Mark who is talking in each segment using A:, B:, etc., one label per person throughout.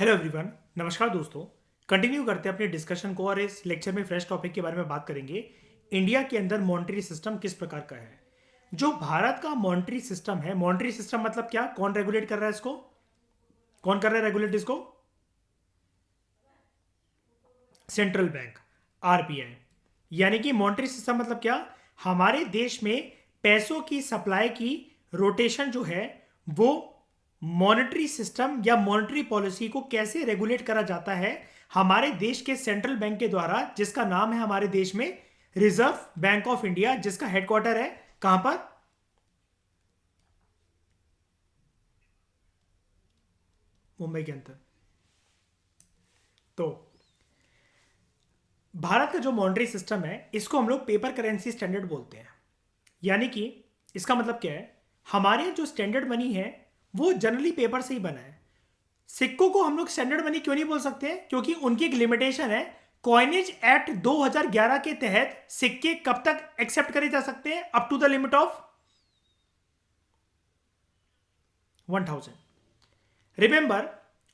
A: Hello everyone. नमस्कार दोस्तों। Continue करते हैं अपनी डिस्कशन को और इस लेक्चर में फ्रेश टॉपिक के बारे में बात करेंगे। इंडिया के अंदर मॉनेटरी सिस्टम किस प्रकार का है। जो भारत का मॉनेटरी सिस्टम है, मॉनेटरी सिस्टम मतलब क्या, कौन रेगुलेट कर रहा है इसको, कौन कर रहा है रेगुलेट इसको? Central bank, RBI. यानी कि मॉनेटरी सिस्टम मतलब क्या, हमारे देश में पैसों की सप्लाई की रोटेशन जो है वो मॉनेटरी सिस्टम या मॉनेटरी पॉलिसी को कैसे रेगुलेट करा जाता है हमारे देश के सेंट्रल बैंक के द्वारा, जिसका नाम है हमारे देश में रिजर्व बैंक ऑफ इंडिया, जिसका हेडक्वार्टर है कहां पर? मुंबई के अंदर। तो भारत का जो मॉनेटरी सिस्टम है इसको हम लोग पेपर करेंसी स्टैंडर्ड बोलते हैं। यानी कि इसका मतलब क्या है, हमारे जो स्टैंडर्ड मनी है वो जनरली पेपर से ही बना है। सिक्कों को हम लोग स्टैंडर्ड मनी क्यों नहीं बोल सकते हैं? क्योंकि उनकी एक लिमिटेशन है। कॉइनेज एक्ट 2011 के तहत सिक्के कब तक एक्सेप्ट करे जा सकते हैं? Up to the limit of 1000। Remember,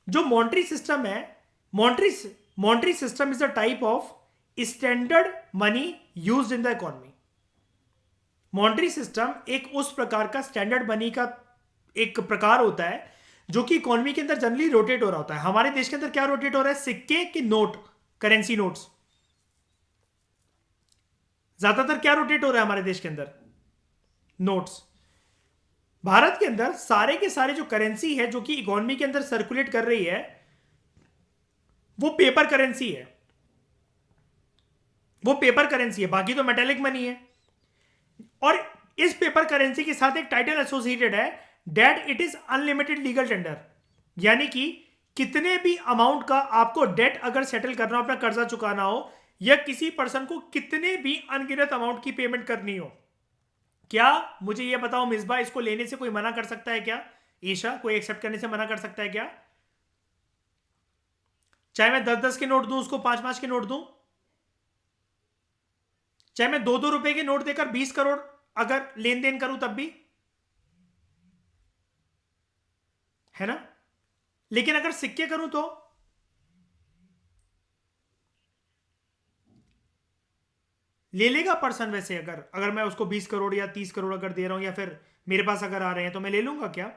A: जो मॉनेटरी सिस्टम है, monetary monetary system is the type of standard money used in the economy. Monetary system एक उस प्रकार का स्टैंडर्ड मनी का एक प्रकार होता है जो कि इकोनॉमी के अंदर जनरली रोटेट हो रहा होता है। हमारे देश के अंदर क्या रोटेट हो रहा है? सिक्के के नोट, करेंसी नोट्स। ज्यादातर क्या रोटेट हो रहा है हमारे देश के अंदर? नोट्स। भारत के अंदर सारे के सारे जो करेंसी है जो कि इकोनॉमी के अंदर सर्कुलेट कर रही है वो पेपर करेंसी है। वो पेपर करेंसी है, बाकी तो मेटेलिक मनी है। और इस पेपर करेंसी के साथ एक टाइटल एसोसिएटेड है, that it is unlimited legal tender. यानी कि कितने भी अमाउंट का आपको डेट अगर सेटल करना हो, अपना कर्जा चुकाना हो, या किसी पर्सन को कितने भी अनगिनत अमाउंट की पेमेंट करनी हो, क्या मुझे यह बताओ मिसबा, इसको लेने से कोई मना कर सकता है क्या? ईशा, कोई एक्सेप्ट करने से मना कर सकता है क्या? चाहे मैं 10-10 के नोट दूं, उसको 5-5 के नोट दूं, चाहे मैं 2-2 रुपए के नोट देकर 20 करोड़ अगर लेन देन करूं तब भी, है ना? लेकिन अगर सिक्के करूं तो ले लेगा पर्सन। वैसे अगर अगर मैं उसको 20 करोड़ या 30 करोड़ अगर दे रहा हूं, या फिर मेरे पास अगर आ रहे हैं तो मैं ले लूंगा क्या?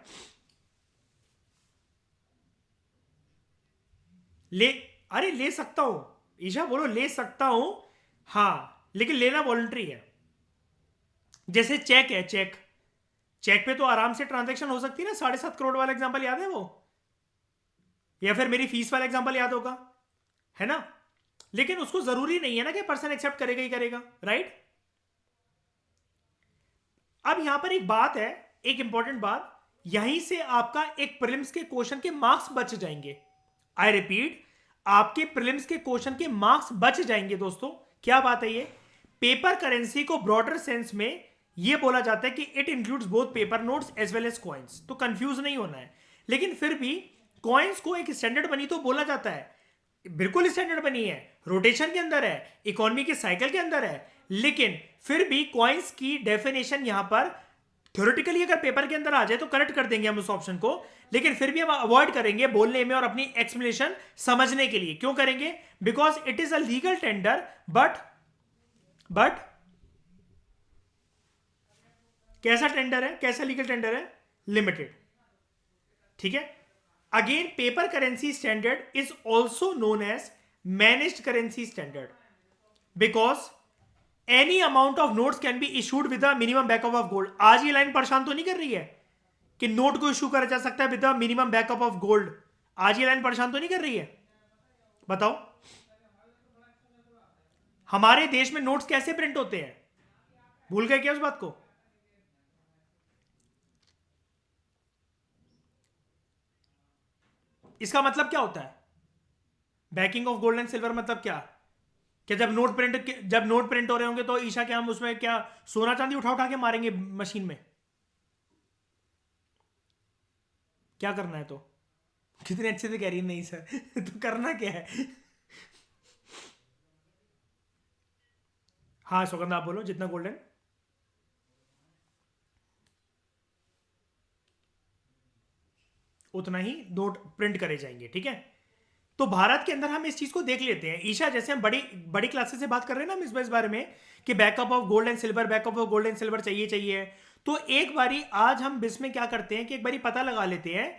A: ले अरे ले सकता हूं। ईशा बोलो, ले सकता हूं। हाँ, लेकिन लेना वॉलंटरी है। जैसे चेक है, चेक, चेक पे तो आराम से ट्रांजैक्शन हो सकती है ना। 7.5 करोड़ वाला एग्जांपल याद है वो, या फिर मेरी फीस वाला एग्जांपल याद होगा, है ना? लेकिन उसको जरूरी नहीं है ना कि पर्सन एक्सेप्ट करेगा ही करेगा, राइट? अब यहां पर एक बात है, एक इंपॉर्टेंट बात, यहीं से आपका एक प्रीलिम्स के क्वेश्चन के मार्क्स बच जाएंगे। आई रिपीट, आपके प्रीलिम्स के क्वेश्चन के मार्क्स बच जाएंगे दोस्तों। क्या बात है ये? पेपर करेंसी को ब्रॉडर सेंस में ये बोला जाता है कि it includes both paper notes as well as coins. तो कंफ्यूज नहीं होना है। लेकिन फिर भी कॉइन्स को एक स्टैंडर्ड मनी तो बोला जाता है, बिल्कुल स्टैंडर्ड बनी है, रोटेशन के अंदर है, इकोनॉमी के साइकिल के अंदर है। लेकिन फिर भी कॉइन्स की डेफिनेशन यहां पर थ्योरेटिकली अगर पेपर के अंदर आ जाए तो करेक्ट कर देंगे हम उस ऑप्शन को। लेकिन फिर भी हम अवॉइड करेंगे बोलने में और अपनी एक्सप्लेनेशन समझने के लिए। क्यों करेंगे? Because it is a legal tender, but कैसा टेंडर है, कैसा लीगल टेंडर है? लिमिटेड। ठीक है। Again, paper currency standard is also known as managed currency standard, because any amount of notes can be issued with minimum backup of gold. आज ये line परेशान तो नहीं कर रही है कि नोट को इशू करा जा सकता है with minimum backup of gold? आज ये लाइन परेशान तो नहीं कर रही है? बताओ, हमारे देश में नोट्स कैसे प्रिंट होते हैं? भूल गए क्या उस बात को? इसका मतलब क्या होता है? Banking of gold and silver मतलब क्या? कि जब नोट प्रिंट हो रहे होंगे तो ईशा के हम उसमें क्या सोना चांदी उठा उठा के मारेंगे मशीन में? क्या करना है तो? कितने अच्छे से कह रही है, नहीं सर तो करना क्या है? हाँ सुगंध, आप बोलो। जितना गोल्डन, उतना ही नोट प्रिंट करे जाएंगे, ठीक है? तो भारत के अंदर हम इस चीज को देख लेते हैं। ईशा, जैसे हम बड़ी बड़ी क्लासेस से बात कर रहे हैं ना हम इस बारे में कि backup of gold and silver, backup of gold and silver चाहिए। तो एक बारी आज हम इसमें क्या करते हैं कि एक बारी पता लगा लेते हैं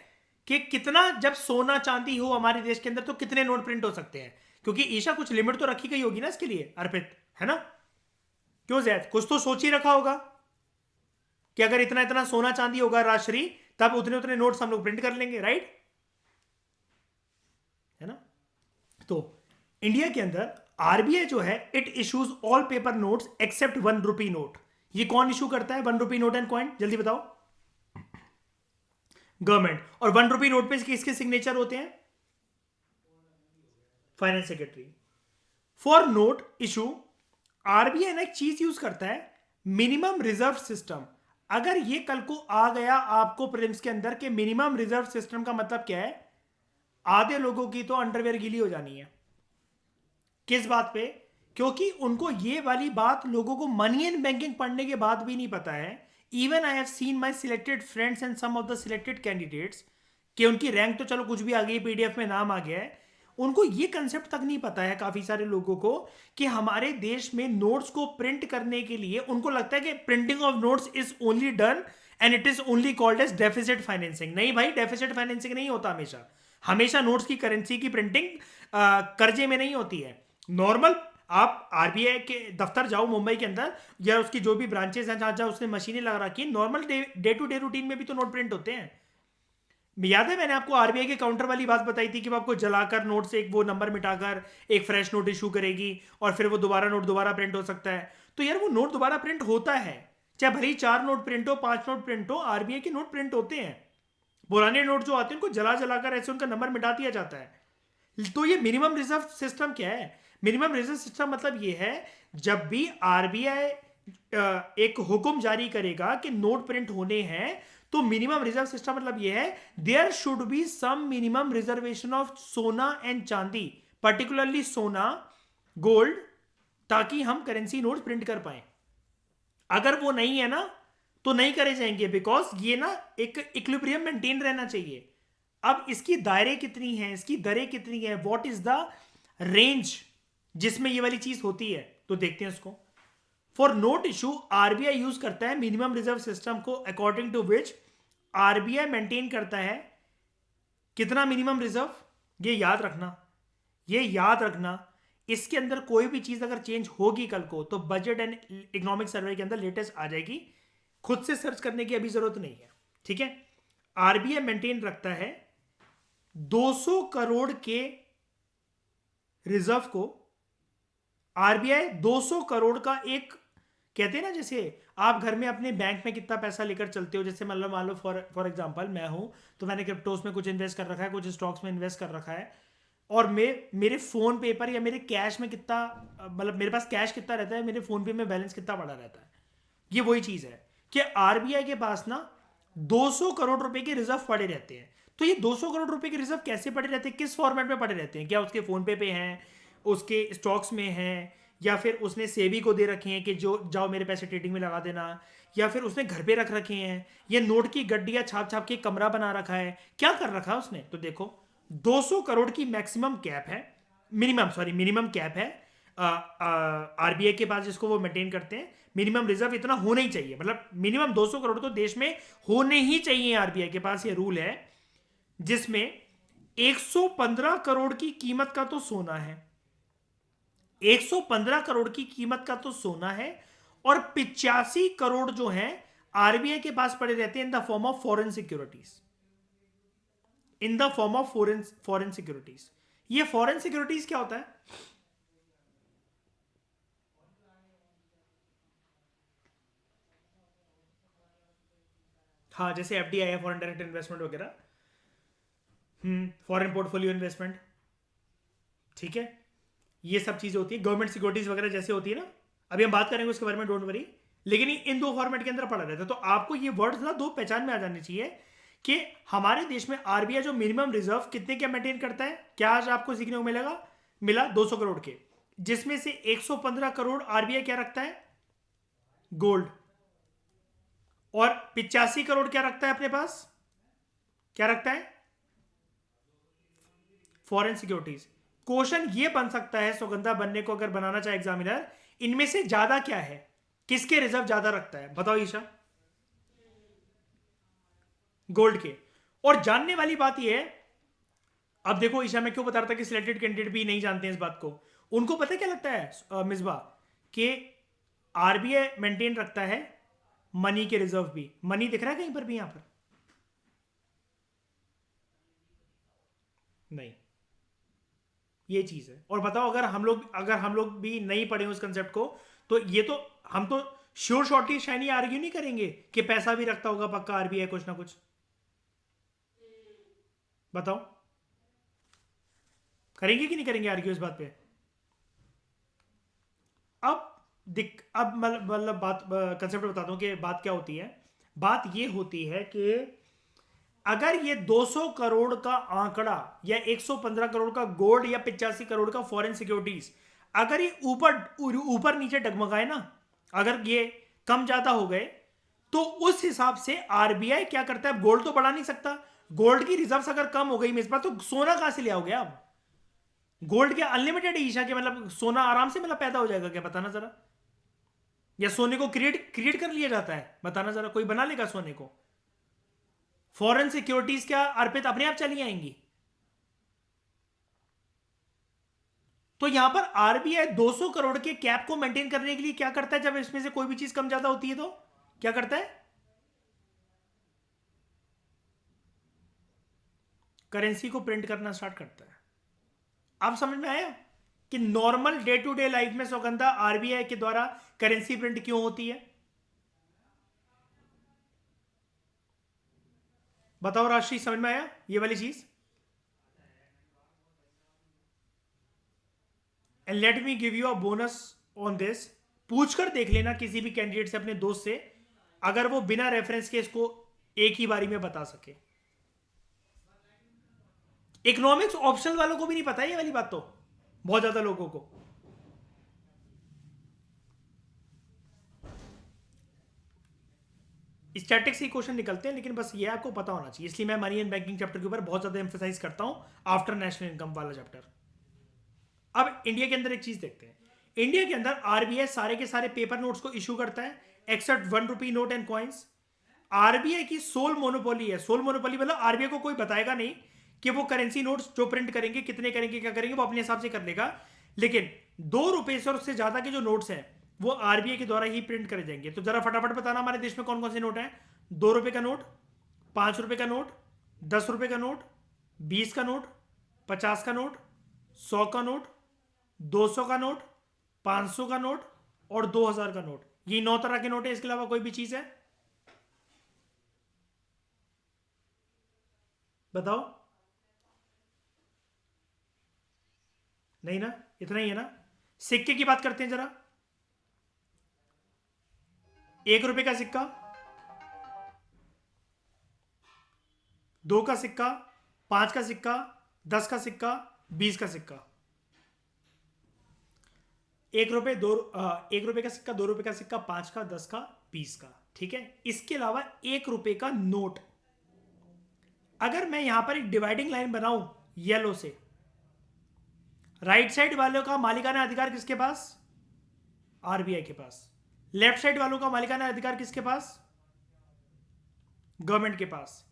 A: कि कितना, जब सोना चांदी हो हमारे देश के अंदर तो कितने नोट प्रिंट हो सकते हैं। क्योंकि ईशा कुछ लिमिट तो रखी गई होगी ना इसके लिए, अर्पित, है ना? क्यों जैद, कुछ तो सोच ही रखा होगा कि अगर इतना इतना सोना चांदी होगा राजश्री, तब उतने उतने नोट्स हम लोग प्रिंट कर लेंगे, राइट? है ना? तो इंडिया के अंदर आरबीआई जो है, it issues all paper notes except 1 rupee note. ये कौन इशू करता है 1 रुपी नोट एंड कॉइन, जल्दी बताओ? गवर्नमेंट। और 1 रुपी नोट पे किसके सिग्नेचर होते हैं? Finance secretary. For note issue RBI ना एक चीज यूज करता है, मिनिमम रिजर्व सिस्टम। अगर ये कल को आ गया आपको प्रीलिम्स के अंदर कि मिनिमम रिजर्व सिस्टम का मतलब क्या है, आधे लोगों की तो अंडरवेयर गीली हो जानी है। किस बात पे? क्योंकि उनको ये वाली बात, लोगों को मनी एंड बैंकिंग पढ़ने के बाद भी नहीं पता है। Even I have seen my selected friends and some of the selected candidates कि उनकी रैंक तो चलो कुछ भी आ गई, पीडीएफ में नाम आ गया है, उनको ये कंसेप्ट तक नहीं पता है काफी सारे लोगों को कि हमारे देश में नोट्स को प्रिंट करने के लिए उनको लगता है कि printing of notes is only done and it is only called as deficit financing. नहीं भाई, डेफिसिट फाइनेंसिंग नहीं होता। हमेशा हमेशा नोट्स की करेंसी की प्रिंटिंग कर्जे में नहीं होती है। नॉर्मल आप आरबीआई के दफ्तर जाओ मुंबई के अंदर, या उसकी जो भी ब्रांचेस हैं जहां जहां उसने मशीनें लगा रखी है, normal day to day routine में भी तो नोट प्रिंट होते हैं। याद है मैंने आपको आरबीआई के काउंटर वाली बात बताई थी कि वो आपको जलाकर नोट से एक वो नंबर मिटाकर एक फ्रेश नोट इशू करेगी और फिर वो नोट दोबारा प्रिंट हो सकता है। तो यार वो नोट दोबारा प्रिंट होता है, चाहे भले ही 4 नोट प्रिंट हो, 5 नोट प्रिंट हो, आरबीआई के नोट प्रिंट होते हैं। पुराने नोट जो आते हैं उनको जला जलाकर ऐसे उनका नंबर मिटा दिया जाता है। तो ये मिनिमम रिजर्व सिस्टम क्या है? मिनिमम रिजर्व सिस्टम मतलब ये है, जब भी आरबीआई एक हुक्म जारी करेगा कि नोट प्रिंट होने हैं, तो मिनिमम रिजर्व सिस्टम मतलब ये है, there should be some minimum reservation of सोना एंड चांदी, पर्टिकुलरली सोना, गोल्ड, ताकि हम करेंसी नोट प्रिंट कर पाए। अगर वो नहीं है ना तो नहीं करे जाएंगे, बिकॉज ये ना एक इक्विलिब्रियम मेंटेन रहना चाहिए। अब इसकी दायरे कितनी है, इसकी दरें कितनी है, व्हाट इज द रेंज जिसमें ये वाली चीज होती है, तो देखते हैं उसको। For note issue RBI use करता है मिनिमम रिजर्व सिस्टम को, according to which RBI maintain करता है कितना मिनिमम रिजर्व। ये याद रखना, ये याद रखना। इसके अंदर कोई भी चीज अगर चेंज होगी कल को, तो बजट एंड इकोनॉमिक सर्वे के अंदर लेटेस्ट आ जाएगी, खुद से सर्च करने की अभी जरूरत नहीं है, ठीक है? आरबीआई मेंटेन रखता है 200 करोड़ के रिजर्व को। आरबीआई 200 करोड़ का एक, कहते हैं ना, जैसे आप घर में अपने बैंक में कितना पैसा लेकर चलते हो, जैसे मतलब मान लो फॉर एग्जांपल मैं हूं, तो मैंने क्रिप्टोस में कुछ इन्वेस्ट कर रखा है, कुछ स्टॉक्स में इन्वेस्ट कर रखा है, और मेरे फोन पे पर या मेरे कैश में कितना, मतलब मेरे पास कैश कितना रहता है, मेरे फोन पे में बैलेंस कितना पड़ा रहता है। ये वही चीज है कि आरबीआई के पास ना 200 करोड़ रुपए के रिजर्व पड़े रहते हैं। तो ये 200 करोड़ रुपए के रिजर्व कैसे पड़े रहते हैं, किस फॉर्मेट में पड़े रहते हैं? क्या उसके फोन पे हैं, उसके स्टॉक्स में हैं, या फिर उसने सेबी को दे रखे हैं कि जो जाओ मेरे पैसे ट्रेडिंग में लगा देना, या फिर उसने घर पे रख रखे हैं, या नोट की गड्डियां छाप छाप के कमरा बना रखा है, क्या कर रखा है उसने? तो देखो 200 करोड़ की मैक्सिमम कैप है, मिनिमम कैप है आरबीआई के पास, जिसको वो मेंटेन करते हैं। मिनिमम रिजर्व इतना होना ही चाहिए, मतलब मिनिमम 200 करोड़ तो देश में होने ही चाहिए। आरबीआई के पास ये रूल है, जिसमें 115 करोड़ की कीमत का तो सोना है, 115 करोड़ की कीमत का तो सोना है, और 85 करोड़ जो है आरबीआई के पास पड़े रहते हैं in the form of foreign securities, in the form of foreign securities. ये फॉरेन सिक्योरिटीज क्या होता है? हाँ, जैसे एफडीआई है, फॉरेन डायरेक्ट इन्वेस्टमेंट वगैरह, फॉरेन पोर्टफोलियो इन्वेस्टमेंट, ठीक है? ये सब चीजें होती है, गवर्नमेंट सिक्योरिटीज वगैरह जैसे होती है ना, अभी हम बात करेंगे उसके बारे में, डोंट वरी। लेकिन इन दो फॉर्मेट के अंदर पड़ा रहता है। तो आपको ये वर्ड्स ना दो पहचान में आ जाने चाहिए कि हमारे देश में आरबीआई जो मिनिमम रिजर्व कितने क्या मेंटेन करता है। क्या आज आपको सीखने को मिला 200 करोड़ के, जिसमें से 115 करोड़ आरबीआई क्या रखता है? गोल्ड। और 85 करोड़ क्या रखता है अपने पास? क्या रखता है? Foreign securities. क्वेश्चन ये बन सकता है सुगंधा बनने को अगर बनाना चाहे एग्जामिनर, इनमें से ज्यादा क्या है, किसके रिजर्व ज्यादा रखता है, बताओ ईशा। गोल्ड के। और जानने वाली बात यह है, अब देखो ईशा, मैं क्यों बता रहा था कि सिलेक्टेड कैंडिडेट भी नहीं जानते हैं इस बात को। उनको पता है क्या लगता है मिसबा, कि आरबीआई मेंटेन रखता है मनी के रिजर्व भी। मनी दिख रहा है कहीं पर भी यहां पर? नहीं, ये चीज है। और बताओ, अगर हम लोग भी नहीं पढ़े उस कंसेप्ट को, तो ये तो हम तो श्योर शॉर्टली शाइनी आर्ग्यू नहीं करेंगे कि पैसा भी रखता होगा पक्का आरबीआई कुछ ना कुछ। बताओ, करेंगे कि नहीं करेंगे आर्ग्यू इस बात पे? अब अब मतलब बात कंसेप्ट बताता हूं कि बात क्या होती है। बात ये होती है कि अगर ये 200 करोड़ का आंकड़ा या 115 करोड़ का गोल्ड या 85 करोड़ का फॉरेन सिक्योरिटीज, अगर ये ऊपर ऊपर नीचे डगमगाए ना, अगर ये कम ज्यादा हो गए, तो उस हिसाब से आरबीआई क्या करता है, गोल्ड तो बढ़ा नहीं सकता। गोल्ड की रिजर्व्स अगर कम हो गई मिस बात, तो सोना कहां से ले आओगे आप? गोल्ड के अनलिमिटेड ईशा के, मतलब सोना आराम से मतलब पैदा हो जाएगा क्या, बताना जरा। या सोने को क्रिएट क्रिएट कर लिया जाता है, बताना जरा, कोई बना लेगा सोने को? फॉरेन सिक्योरिटीज क्या अर्पित अपने आप चली आएंगी? तो यहां पर आरबीआई 200 करोड़ के कैप को मेंटेन करने के लिए क्या करता है, जब इसमें से कोई भी चीज कम ज्यादा होती है तो क्या करता है? करेंसी को प्रिंट करना स्टार्ट करता है। आप समझ में आया कि normal day to day life में सौगंधा आरबीआई के द्वारा करेंसी प्रिंट क्यों होती है? बताओ राशि, समझ में आया ये वाली चीज? And let me give you a bonus on this. पूछकर देख लेना किसी भी कैंडिडेट से, अपने दोस्त से, अगर वो बिना रेफरेंस के इसको एक ही बारी में बता सके। इकोनॉमिक्स ऑप्शनल वालों को भी नहीं पता है ये वाली बात, तो बहुत ज्यादा लोगों को। स्टैटिक्स ही क्वेश्चन निकलते हैं, लेकिन बस ये आपको पता होना चाहिए, इसलिए मैं मनी एंड बैंकिंग चैप्टर के ऊपर बहुत ज्यादा एम्फेसाइज करता हूं आफ्टर नेशनल इनकम वाला चैप्टर। अब इंडिया के अंदर एक चीज देखते हैं। इंडिया के अंदर आरबीआई सारे के सारे पेपर नोट्स को इशू करता है, except 1 rupee note and coins. RBI की सोल मोनोपोली है। सोल मोनोपोली मतलब आरबीआई को कोई बताएगा नहीं कि वो करेंसी नोट्स जो प्रिंट करेंगे, कितने करेंगे, क्या करेंगे, वो अपने हिसाब से कर लेगा। लेकिन 2 रुपए से और उससे ज्यादा के जो नोट्स हैं, वो आरबीआई के द्वारा ही प्रिंट करे जाएंगे। तो जरा फटाफट बताना हमारे देश में कौन कौन से नोट हैं। 2 रुपए का नोट, 5 रुपए का नोट, 10 रुपए का नोट, 20 का नोट, 50 का नोट, 100 का नोट, 200 का नोट, 500 का नोट और 2000 का नोट। ये 9 तरह के नोट है। इसके अलावा कोई भी चीज है? बताओ। नहीं ना, इतना ही है ना। सिक्के की बात करते हैं जरा। 1 रुपए का सिक्का, 2 का सिक्का, 5 का सिक्का, 10 का सिक्का, 20 का सिक्का। 1 रुपए, 1 रुपए का सिक्का, 2 रुपए का सिक्का, 5 का, 10 का, 20 का। ठीक है। इसके अलावा 1 रुपए का नोट। अगर मैं यहां पर एक डिवाइडिंग लाइन बनाऊं येलो से, राइट साइड वालों का मालिकाना अधिकार किसके पास? आरबीआई के पास। लेफ्ट साइड वालों का मालिकाना अधिकार किसके पास? गवर्नमेंट के पास।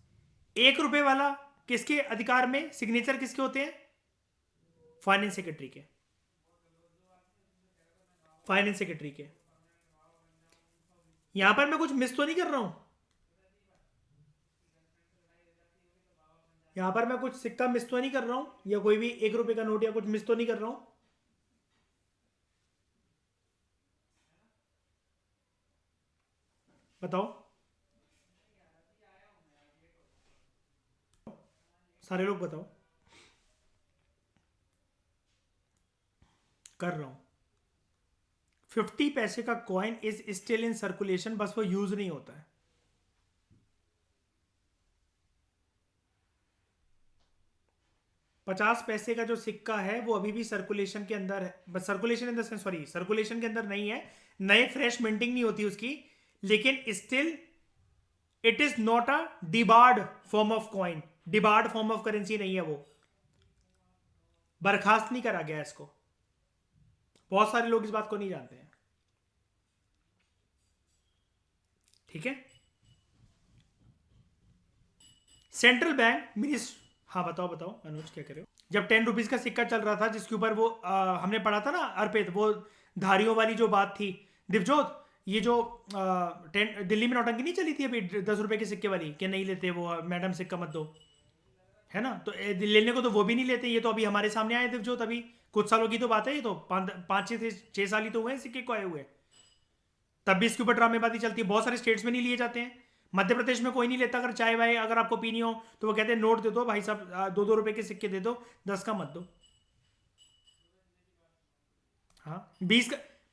A: 1 रुपए वाला किसके अधिकार में, सिग्नेचर किसके होते हैं? फाइनेंस सेक्रेटरी के। फाइनेंस सेक्रेटरी के। यहां पर मैं कुछ मिस तो नहीं कर रहा हूं? यहां पर मैं कुछ सिक्का मिस तो नहीं कर रहा हूं, या कोई भी 1 रुपए का नोट या कुछ मिस तो नहीं कर रहा हूं? बताओ सारे लोग, बताओ। कर रहा हूं। 50 पैसे का coin is still in circulation, बस वो यूज नहीं होता है। 50 पैसे का जो सिक्का है वो अभी भी सर्कुलेशन के अंदर है, बस circulation in the sense, sorry, circulation के अंदर नहीं है। नए फ्रेश मिंटिंग नहीं होती उसकी, लेकिन still it is not a debarred form of coin. Debarred form of currency नहीं है वो। बर्खास्त नहीं करा गया इसको। बहुत सारे लोग इस बात को नहीं जानते हैं। ठीक है। सेंट्रल बैंक मिनिस्टर, हाँ बताओ बताओ अनुज क्या करे हो। जब 10 रुपीज का सिक्का चल रहा था जिसके ऊपर वो हमने पढ़ा था ना अर्पित, वो धारियों वाली जो बात थी दिवजोत, ये जो दिल्ली में नौटंकी नहीं चली थी अभी 10 रुपए के सिक्के वाली, कि नहीं लेते वो मैडम सिक्का मत दो, है ना। तो लेने को तो वो भी नहीं लेते, ये तो अभी हमारे सामने आए दिवजोत, अभी कुछ सालों की तो बात है, ये तो 5-6 साल ही तो हुए हैं सिक्के को आए हुए। तब भी इसके ऊपर ड्रामेबाजी चलती है। बहुत सारे स्टेट्स में नहीं लिए जाते हैं। मध्य प्रदेश में कोई नहीं लेता, अगर चाय वाय अगर आपको पीनी हो तो वो कहते हैं नोट दे दो भाई साहब, 2-2 रुपए के सिक्के दे दो, 10 का मत दो। हाँ,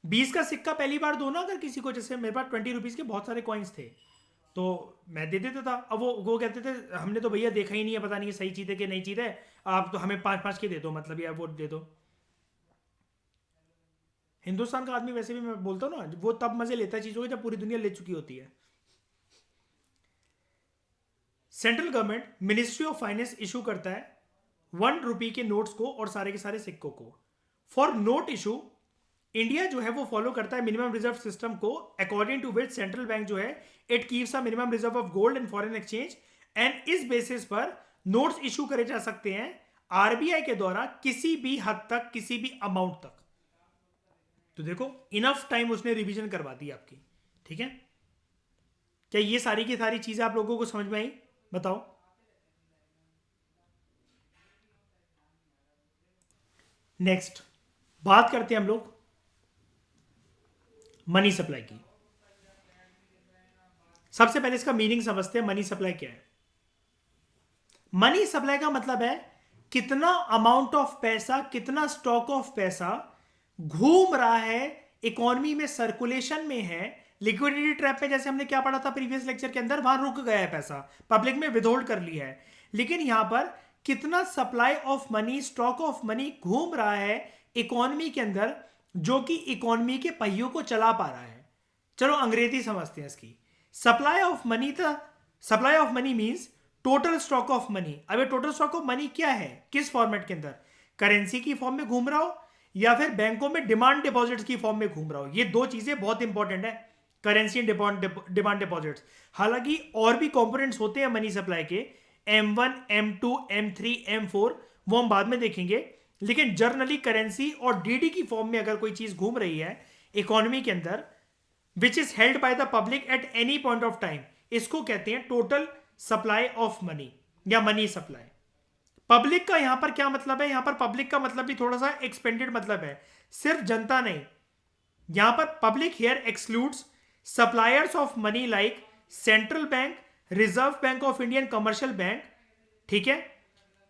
A: 20 का सिक्का पहली बार दो ना अगर किसी को, जैसे मेरे पास 20 रुपीज के बहुत सारे कॉइन्स थे तो मैं दे देता था। अब वो कहते थे हमने तो भैया देखा ही नहीं है, पता नहीं सही चीज़ है कि नहीं चीज़ है, आप तो हमें 5-5 के दे दो, मतलब यार वो दे दो। हिंदुस्तान का आदमी वैसे भी मैं बोलता हूँ ना, वो तब मजे लेता है चीज़ों के जब पूरी दुनिया ले चुकी होती है। Central government ministry of finance issue करता है 1 रुपये के नोट्स को और सारे के सारे सिक्कों को। फॉर नोट इशू इंडिया जो है वो फॉलो करता है मिनिमम रिजर्व सिस्टम को, according to which central bank जो है it keeps a minimum reserve of gold and foreign exchange, and इस बेसिस पर नोट्स इशू करे जा सकते हैं आरबीआई के द्वारा किसी भी हद तक, किसी भी अमाउंट तक। तो देखो इनफ टाइम उसने रिवीजन करवा दी आपकी। ठीक है, क्या ये सारी की सारी चीजें आप लोगों को समझ में आई? बताओ। नेक्स्ट बात करते हैं हम लोग मनी सप्लाई की। सबसे पहले इसका मीनिंग समझते हैं, मनी सप्लाई क्या है। मनी सप्लाई का मतलब है कितना अमाउंट ऑफ पैसा, कितना स्टॉक ऑफ पैसा घूम रहा है इकोनॉमी में, सर्कुलेशन में है। लिक्विडिटी ट्रैप में जैसे हमने क्या पढ़ा था प्रीवियस लेक्चर के अंदर, वहां रुक गया है पैसा, पब्लिक में विदहोल्ड कर लिया है। लेकिन यहां पर कितना supply of money, stock of money घूम रहा है इकोनॉमी के अंदर, जो कि इकोनॉमी के पहियों को चला पा रहा है। चलो अंग्रेजी समझते हैं इसकी। सप्लाई ऑफ मनी था, supply of money means total stock of money. अब ये टोटल स्टॉक ऑफ मनी क्या है, किस फॉर्मेट के अंदर, करेंसी की फॉर्म में घूम रहा हो या फिर बैंकों में डिमांड डिपॉजिट्स की फॉर्म में घूम रहा हो। ये दो चीजें बहुत इंपॉर्टेंट है, करेंसी एंड डिमांड डिपॉजिट्स। हालांकि और भी कंपोनेंट्स होते हैं मनी सप्लाई के, M1, M2, M3, M4, वो हम बाद में देखेंगे। लेकिन जर्नली करेंसी और डीडी की फॉर्म में अगर कोई चीज घूम रही है इकोनॉमी के अंदर, which is held by the public at any point of time, इसको कहते हैं टोटल सप्लाई ऑफ मनी या मनी सप्लाई। पब्लिक का यहां पर क्या मतलब है, यहां पर पब्लिक का मतलब भी थोड़ा सा एक्सपेंडेड मतलब है, सिर्फ जनता नहीं। यहां पर public here excludes suppliers of money like central bank, reserve bank of Indian, commercial bank. ठीक है,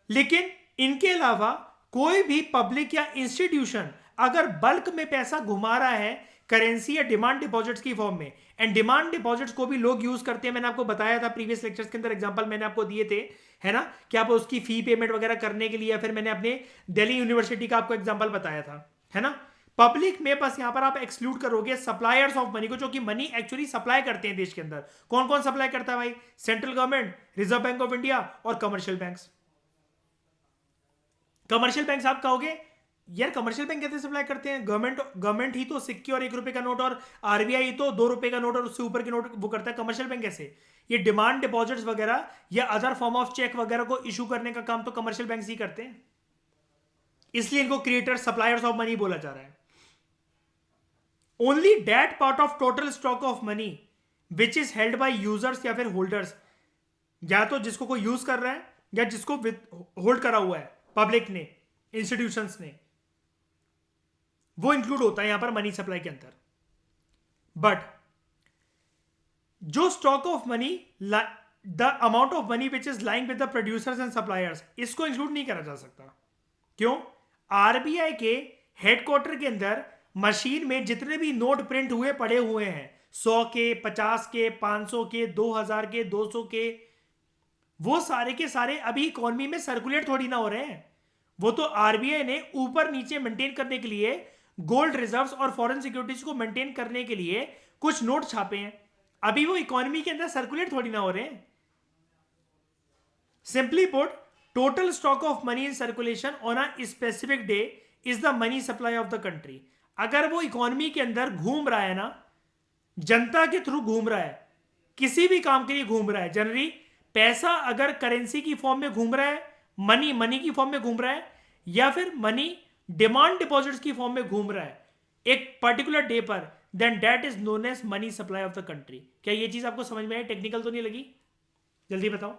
A: लेकिन इनके अलावा कोई भी पब्लिक या इंस्टीट्यूशन अगर बल्क में पैसा घुमा रहा है करेंसी या डिमांड डिपॉजिट्स की फॉर्म में, एंड डिमांड डिपॉजिट्स को भी लोग यूज करते हैं, मैंने आपको बताया था प्रीवियस लेक्चर्स के अंदर, एग्जांपल मैंने आपको दिए थे, है ना, कि आप उसकी फी पेमेंट वगैरह करने के लिए, या फिर मैंने अपने दिल्ली यूनिवर्सिटी का आपको एग्जांपल बताया था, है ना। पब्लिक में बस यहां पर आप एक्सक्लूड करोगे सप्लायर्स ऑफ मनी को, जो कि मनी एक्चुअली सप्लाई करते हैं देश के अंदर। कौन कौन सप्लाई करता है भाई? Central government, reserve bank of India और कमर्शियल बैंक्स। कमर्शियल बैंक आप कहोगे यार कमर्शियल बैंक कैसे सप्लाई करते हैं, गवर्नमेंट ही तो सिक्के और 1 रुपए का नोट, और आरबीआई ही तो 2 रुपए का नोट और उससे ऊपर के नोट वो करता है। कमर्शियल बैंक कैसे? ये डिमांड डिपॉजिट्स वगैरह या अदर फॉर्म ऑफ चेक वगैरह को इशू करने का काम तो कमर्शियल बैंक ही करते हैं, इसलिए इनको क्रिएटर सप्लायर्स ऑफ मनी बोला जा रहा है। Only that part of total stock of money which is held by users या फिर होल्डर्स, या तो जिसको कोई यूज कर रहा है या जिसको होल्ड करा हुआ है पब्लिक ने, इंस्टीट्यूशंस ने, वो इंक्लूड होता है यहां पर मनी सप्लाई के अंदर। बट जो stock of money, the amount of money which is lying with the producers and suppliers, इसको इंक्लूड नहीं करा जा सकता। क्यों? आरबीआई के हेडक्वार्टर के अंदर मशीन में जितने भी नोट प्रिंट हुए पड़े हुए हैं, 100 के, 50 के, 500 के, 2000 के, 200 के, वो सारे के सारे अभी इकोनॉमी में सर्कुलेट थोड़ी ना हो रहे हैं। वो तो आरबीआई ने ऊपर नीचे मेंटेन करने के लिए, गोल्ड रिजर्व्स और फॉरेन सिक्योरिटीज को मेंटेन करने के लिए कुछ नोट छापे हैं, अभी वो इकोनॉमी के अंदर सर्कुलेट थोड़ी ना हो रहे हैं। Simply put, total stock of money in circulation on a specific day is the money supply of the country. अगर वो इकोनॉमी के अंदर घूम रहा है ना, जनता के थ्रू घूम रहा है, किसी भी काम के लिए घूम रहा है, जनरली पैसा अगर करेंसी की फॉर्म में घूम रहा है, मनी मनी की फॉर्म में घूम रहा है, या फिर मनी डिमांड डिपॉजिट्स की फॉर्म में घूम रहा है एक पर्टिकुलर डे पर, then that is known as money supply of the country. क्या ये चीज आपको समझ में आई? टेक्निकल तो नहीं लगी? जल्दी बताओ,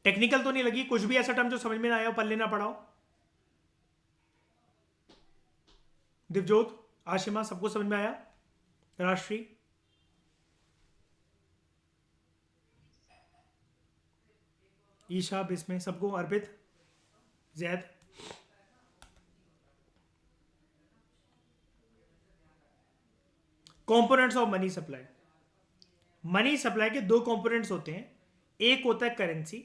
A: टेक्निकल तो नहीं लगी? कुछ भी ऐसा टर्म जो समझ में ना आया हो, पढ़ लेना पड़ाओ। दिवजोत, आशिमा, सबको समझ में आया? राष्ट्रीय, ईशा, बिस्मे, सबको, Arpit, Zaid, components of money supply. Money supply के दो कंपोनेंट्स होते हैं, एक होता है करेंसी,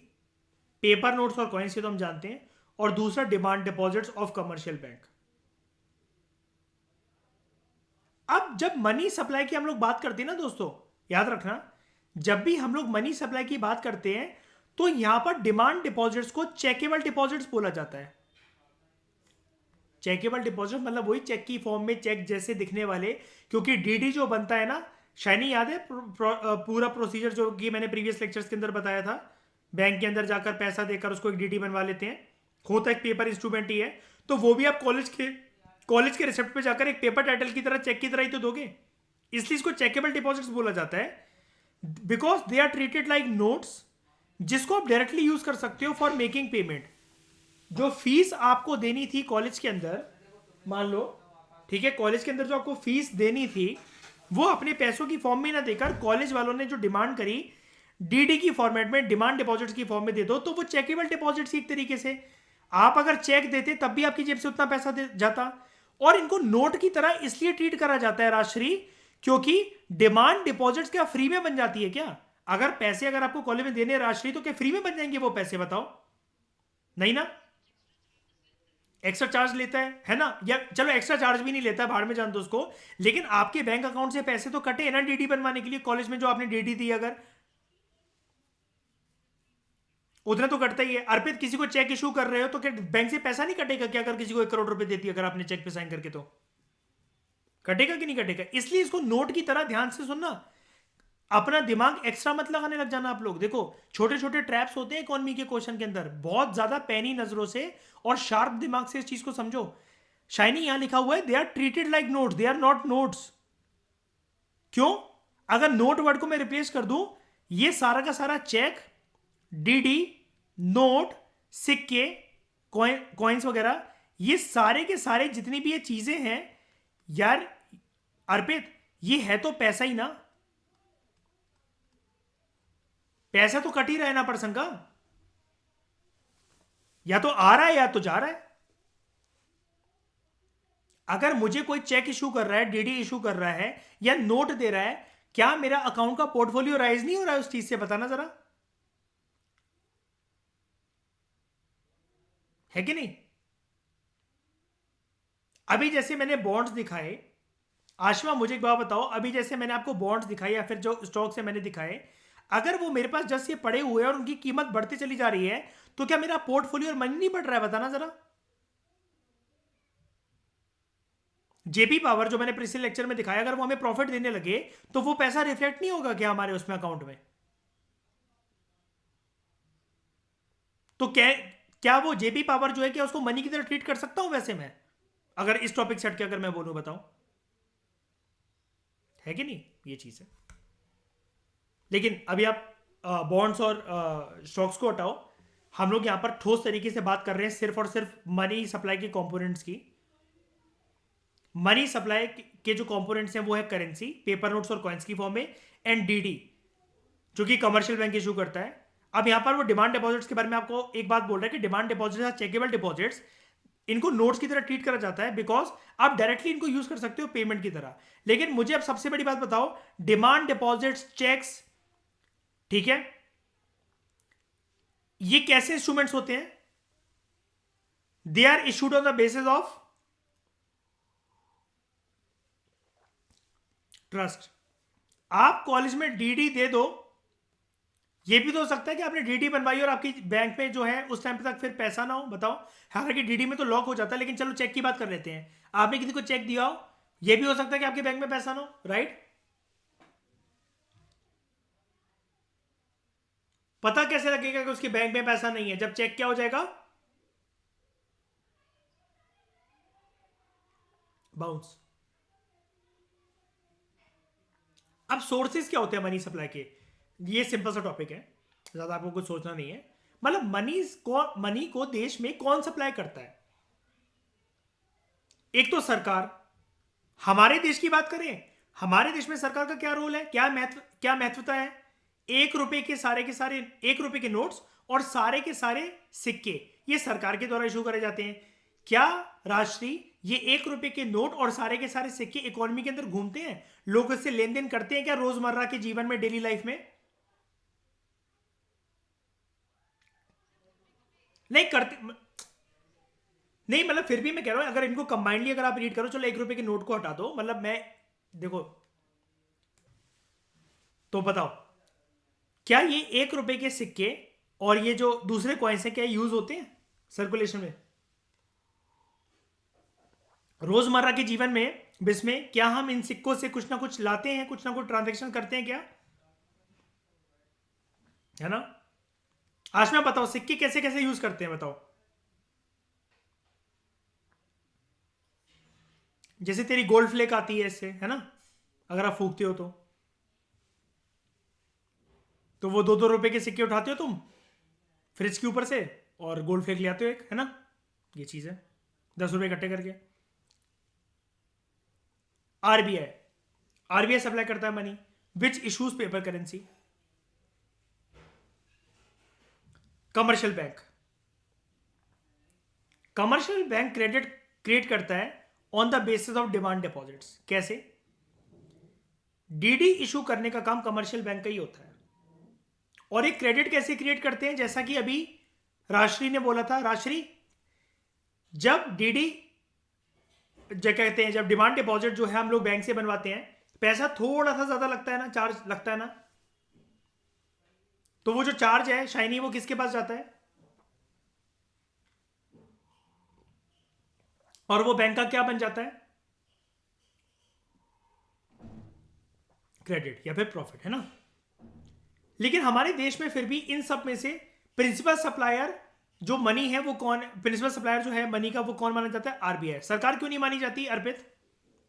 A: पेपर नोट्स और कॉइन्स, ये तो हम जानते हैं, और दूसरा demand deposits of commercial bank. अब जब मनी सप्लाई की हम लोग बात करते हैं ना दोस्तों, याद रखना, जब भी हम लोग मनी सप्लाई की बात करते हैं तो यहां पर डिमांड डिपॉजिट्स को चेकेबल डिपॉजिट्स बोला जाता है। चेकेबल डिपॉजिट मतलब वही चेक की फॉर्म में, चेक जैसे दिखने वाले, क्योंकि डीडी जो बनता है ना, शाइनी याद है पूरा प्रोसीजर जो कि मैंने प्रीवियस लेक्चर्स के अंदर बताया था, बैंक के अंदर जाकर पैसा देकर उसको एक डीडी बनवा लेते हैं, होता एक पेपर इंस्ट्रूमेंट ही है, तो वो भी आप कॉलेज के रिसिप्ट पे जाकर एक पेपर टाइटल की तरह, चेक की तरह ही तो दोगे, इसलिए इसको चेकेबल डिपॉजिट्स बोला जाता है, because they are treated like notes, जिसको आप डायरेक्टली यूज कर सकते हो फॉर मेकिंग पेमेंट। जो फीस आपको देनी थी कॉलेज के अंदर, मान लो, ठीक है, कॉलेज के अंदर जो आपको फीस देनी थी, वो अपने पैसों की फॉर्म में ना देकर कॉलेज वालों ने जो डिमांड करी डीडी की फॉर्मेट में, डिमांड डिपॉजिट्स की फॉर्म में दे दो, तो वो चेकेबल डिपॉजिट्स एक तरीके से, आप अगर चेक देते तब भी आपकी जेब से उतना पैसा जाता, और इनको नोट की तरह इसलिए ट्रीट करा जाता है राजश्री, क्योंकि डिमांड डिपॉजिट्स क्या फ्री में बन जाती है क्या? अगर पैसे अगर आपको कॉलेज में देने राजश्री, तो क्या फ्री में बन जाएंगे वो पैसे? बताओ, नहीं ना, एक्स्ट्रा चार्ज लेता है ना? या चलो एक्स्ट्रा चार्ज भी नहीं लेता, भाड़ में जान दो उसको, लेकिन आपके बैंक अकाउंट से पैसे तो कटे ना डीडी बनवाने के लिए, कॉलेज में जो आपने डीडी दी, अगर उतना तो कटता ही है। अर्पित, किसी को चेक इशू कर रहे हो तो क्या बैंक से पैसा नहीं कटेगा क्या? अगर किसी को 1 करोड़ रुपए देती है अगर आपने चेक पे साइन करके, तो कटेगा कि नहीं कटेगा? इसलिए इसको नोट की तरह ध्यान से सुनना, अपना दिमाग एक्स्ट्रा मत लगाने लग जाना आप लोग। देखो, छोटे छोटे ट्रैप्स होते हैं इकोनॉमी के क्वेश्चन के अंदर, बहुत ज्यादा पैनी नजरों से और शार्प दिमाग से इस चीज को समझो। शाइनी, यहां लिखा हुआ है they are treated like notes, they are not notes. क्यों? अगर नोट वर्ड को मैं रिप्लेस कर दूं, ये सारा का सारा चेक, डीडी, नोट, सिक्के, कॉइन्स वगैरह, ये सारे के सारे जितनी भी ये चीजें हैं यार, अर्पित, ये है तो पैसा ही ना, पैसा तो कट ही रहा है ना पर्सन का, या तो आ रहा है या तो जा रहा है। अगर मुझे कोई चेक इशू कर रहा है, डीडी इशू कर रहा है, या नोट दे रहा है, क्या मेरा अकाउंट का पोर्टफोलियो राइज नहीं हो रहा है उस चीज से? बताना जरा, है कि नहीं? अभी जैसे मैंने बॉन्ड्स दिखाए, आशिमा मुझे एक बात बताओ, अभी जैसे मैंने आपको बॉन्ड्स दिखाए या फिर जो स्टॉक से मैंने दिखाए, अगर वो मेरे पास जस्ट ये पड़े हुए हैं और उनकी कीमत बढ़ती चली जा रही है, तो क्या मेरा पोर्टफोलियो और मनी नहीं बढ़ रहा है? बताना जरा। जेपी पावर जो मैंने पिछले लेक्चर में दिखाया, अगर वो हमें प्रॉफिट देने लगे, तो वो पैसा रिफ्लेक्ट नहीं होगा क्या हमारे उसमें अकाउंट में? तो क्या वो जेपी पावर जो है, क्या उसको मनी की तरह ट्रीट कर सकता हूं वैसे मैं, अगर इस टॉपिक से हटके अगर मैं बोलूं? बताओ, है कि नहीं ये चीज है? लेकिन अभी आप बॉन्ड्स और स्टॉक्स को हटाओ, हम लोग यहां पर ठोस तरीके से बात कर रहे हैं सिर्फ और सिर्फ मनी सप्लाई के कंपोनेंट्स की। मनी सप्लाई के जो कंपोनेंट्स हैं वो है करेंसी, पेपर नोट्स और कॉइन्स की फॉर्म में, एंड डीडी जो कि कमर्शियल बैंक इशू करता है। अब यहां पर वो डिमांड डिपॉजिट्स के बारे में आपको एक बात बोल रहा है कि डिमांड डिपॉजिट्स, चेकेबल डिपॉजिट्स, इनको नोट्स की तरह ट्रीट करा जाता है, बिकॉज आप डायरेक्टली इनको यूज कर सकते हो पेमेंट की तरह। लेकिन मुझे अब सबसे बड़ी बात बताओ, डिमांड डिपॉजिट्स, चेक्स, ठीक है, ये कैसे इंस्ट्रूमेंट्स होते हैं? They are issued on the basis of trust. आप कॉलेज में डीडी दे दो, ये भी तो हो सकता है कि आपने डीडी बनवाई और आपकी बैंक में जो है उस टाइम पे तक फिर पैसा ना हो, बताओ। हालांकि डीडी में तो लॉक हो जाता है, लेकिन चलो चेक की बात कर लेते हैं। आपने किसी को चेक दिया हो, ये भी हो सकता है कि आपके बैंक में पैसा ना हो, राइट? पता कैसे लगेगा कि उसके बैंक में पैसा नहीं है? जब चेक क्या हो जाएगा, बाउंस। अब सोर्सेज क्या होते हैं मनी सप्लाई के? ये सिंपल सा टॉपिक है, ज्यादा आपको कुछ सोचना नहीं है। मतलब मनी को देश में कौन सप्लाई करता है? एक तो सरकार। हमारे देश की बात करें, हमारे देश में सरकार का क्या रोल है, क्या महत्वता है? 1 रुपए के सारे 1 रुपए के नोट्स और सारे के सारे सिक्के ये सरकार के द्वारा इशू करे जाते हैं। क्या राष्ट्रीय ये 1 रुपए के नोट और सारे के सारे सिक्के इकोनॉमी के अंदर घूमते हैं? लोग इससे लेन देन करते हैं क्या रोजमर्रा के जीवन में, डेली लाइफ में? नहीं करते। नहीं मतलब फिर भी मैं कह रहा हूं, अगर इनको कंबाइंडली अगर आप रीड करो, चलो 1 रुपए के नोट को हटा दो, मतलब मैं, देखो, तो बताओ, क्या ये 1 रुपए के सिक्के और ये जो दूसरे कॉइन्स हैं क्या यूज होते हैं सर्कुलेशन में रोजमर्रा के जीवन में? इसमें क्या हम इन सिक्कों से कुछ ना कुछ लाते हैं, कुछ ना कुछ ट्रांजेक्शन करते हैं क्या? है ना? आज मैं बताओ सिक्के कैसे कैसे यूज करते हैं, बताओ। जैसे तेरी गोल्ड फ्लेक आती है इससे, है ना? अगर आप फूकते हो तो वो 2-2 रुपए के सिक्के उठाते हो तुम फ्रिज के ऊपर से, और गोल्ड फ्लेक ले आते हो एक, है ना? ये चीज है, 10 रुपए इकट्ठे करके। आरबीआई आरबीआई सप्लाई करता है money which issues paper currency. Commercial bank commercial bank credit create करता है on the basis of demand deposits. कैसे? डीडी इशू करने का काम कमर्शियल बैंक का ही होता है। और एक क्रेडिट कैसे क्रिएट करते हैं? जैसा कि अभी राष्ट्रीय ने बोला था, राष्ट्रीय जब डीडी जो कहते हैं, जब डिमांड डिपॉजिट जो है हम लोग बैंक से बनवाते हैं, पैसा थोड़ा सा ज्यादा लगता है ना, चार्ज लगता है ना, तो वो जो चार्ज है शाइनी वो किसके पास जाता है? और वो बैंक का क्या बन जाता है? क्रेडिट या फिर प्रॉफिट, है ना? लेकिन हमारे देश में फिर भी इन सब में से प्रिंसिपल सप्लायर जो मनी है वो कौन? प्रिंसिपल सप्लायर जो है मनी का वो कौन माना जाता है? आरबीआई। सरकार क्यों नहीं मानी जाती अर्पित?